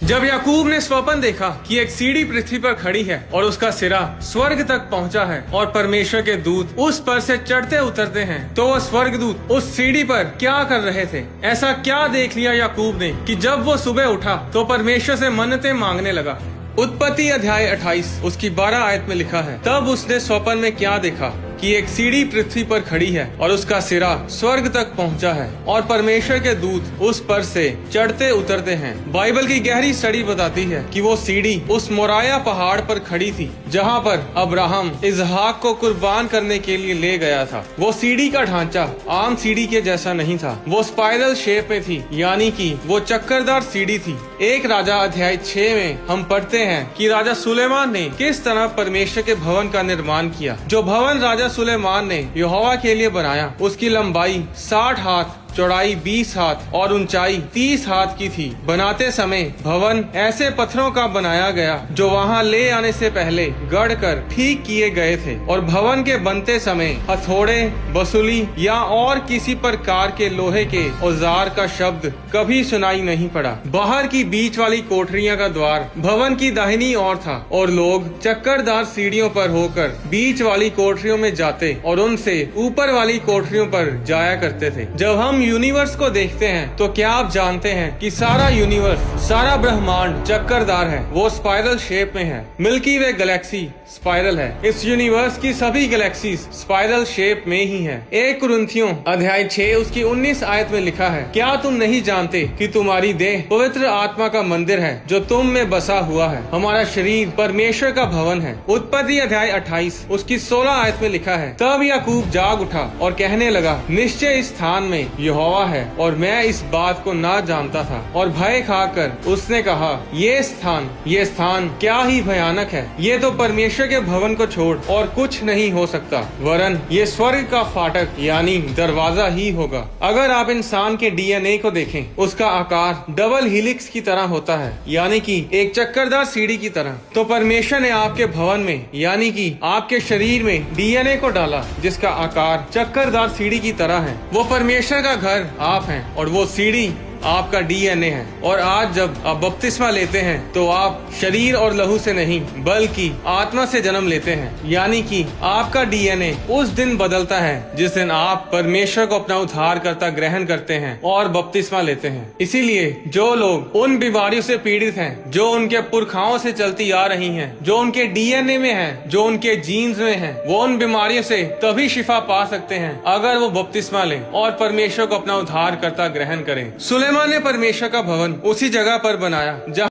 जब याकूब ने स्वप्न देखा कि एक सीढ़ी पृथ्वी पर खड़ी है और उसका सिरा स्वर्ग तक पहुंचा है और परमेश्वर के दूत उस पर से चढ़ते उतरते हैं, तो वो स्वर्गदूत उस सीढ़ी पर क्या कर रहे थे? ऐसा क्या देख लिया याकूब ने कि जब वो सुबह उठा तो परमेश्वर से मन्नतें मांगने लगा। उत्पत्ति अध्याय 28 उसकी 12 आयत में लिखा है, तब उसने स्वप्न में क्या देखा कि एक सीढ़ी पृथ्वी पर खड़ी है और उसका सिरा स्वर्ग तक पहुंचा है और परमेश्वर के दूत उस पर से चढ़ते उतरते हैं। बाइबल की गहरी स्टडी बताती है कि वो सीढ़ी उस मोराया पहाड़ पर खड़ी थी जहां पर अब्राहम इसहाक को कुर्बान करने के लिए ले गया था। वो सीढ़ी का ढांचा आम सीढ़ी के जैसा नहीं था, वो स्पाइरल शेप में थी, यानी कि वो चक्करदार सीढ़ी थी। एक राजा अध्याय 6 में हम पढ़ते हैं कि राजा सुलेमान ने किस तरह परमेश्वर के भवन का निर्माण किया। जो भवन राजा सुलेमान ने यहोवा के लिए बनाया, उसकी लंबाई 60 हाथ, चौड़ाई 20 हाथ और ऊंचाई 30 हाथ की थी। बनाते समय भवन ऐसे पत्थरों का बनाया गया जो वहां ले आने से पहले गढ़ कर ठीक किए गए थे और भवन के बनते समय हथौड़े, बसूली या और किसी प्रकार के लोहे के औजार का शब्द कभी सुनाई नहीं पड़ा। बाहर की बीच वाली कोठरियां का द्वार भवन की दाहिनी ओर था और लोग चक्करदार सीढ़ियों पर होकर बीच वाली कोठरियों में जाते और उनसे ऊपर वाली कोठरियों पर जाया करते थे। जब हम यूनिवर्स को देखते हैं तो क्या आप जानते हैं कि सारा यूनिवर्स, सारा ब्रह्मांड चक्करदार है, वो स्पाइरल शेप में है। मिल्की वे गैलेक्सी स्पाइरल है। इस यूनिवर्स की सभी गैलेक्सीज स्पाइरल शेप में ही है। 1 कुरिन्थियों अध्याय 6 उसकी 19 आयत में लिखा है, क्या तुम नहीं जानते कि तुम्हारी देह पवित्र आत्मा का मंदिर है जो तुम में बसा हुआ है? हमारा शरीर परमेश्वर का भवन है। उत्पत्ति अध्याय 28 उसकी 16 आयत में लिखा है, तब याकूब जाग उठा और कहने लगा, निश्चय इस स्थान में यहोवा है और मैं इस बात को ना जानता था। और भय खाकर उसने कहा, ये स्थान क्या ही भयानक है। ये तो परमेश्वर के भवन को छोड़ और कुछ नहीं हो सकता, वरन ये स्वर्ग का फाटक यानी दरवाजा ही होगा। अगर आप इंसान के डीएनए को देखें, उसका आकार डबल हीलिक्स की तरह होता है, यानी कि एक चक्करदार सीढ़ी की तरह। तो परमेश्वर ने आपके भवन में यानी कि आपके शरीर में डीएनए को डाला जिसका आकार चक्करदार सीढ़ी की तरह है। वो परमेश्वर का घर आप हैं और वो सीढ़ी आपका डीएनए है। और आज जब आप बपतिस्मा लेते हैं तो आप शरीर और लहू से नहीं बल्कि आत्मा से जन्म लेते हैं, यानी कि आपका डीएनए उस दिन बदलता है जिस दिन आप परमेश्वर को अपना उद्धारकर्ता ग्रहण करते हैं और बपतिस्मा लेते हैं। इसीलिए जो लोग उन बीमारियों से पीड़ित हैं जो उनके पुरखाओं से चलती आ रही हैं, जो उनके डीएनए में है, जो उनके जीन्स में है, वो उन बीमारियों से तभी शिफा पा सकते हैं अगर वो बपतिस्मा लें और परमेश्वर को अपना उद्धारकर्ता ग्रहण करें। सुलेमान ने परमेश्वर का भवन उसी जगह पर बनाया जहाँ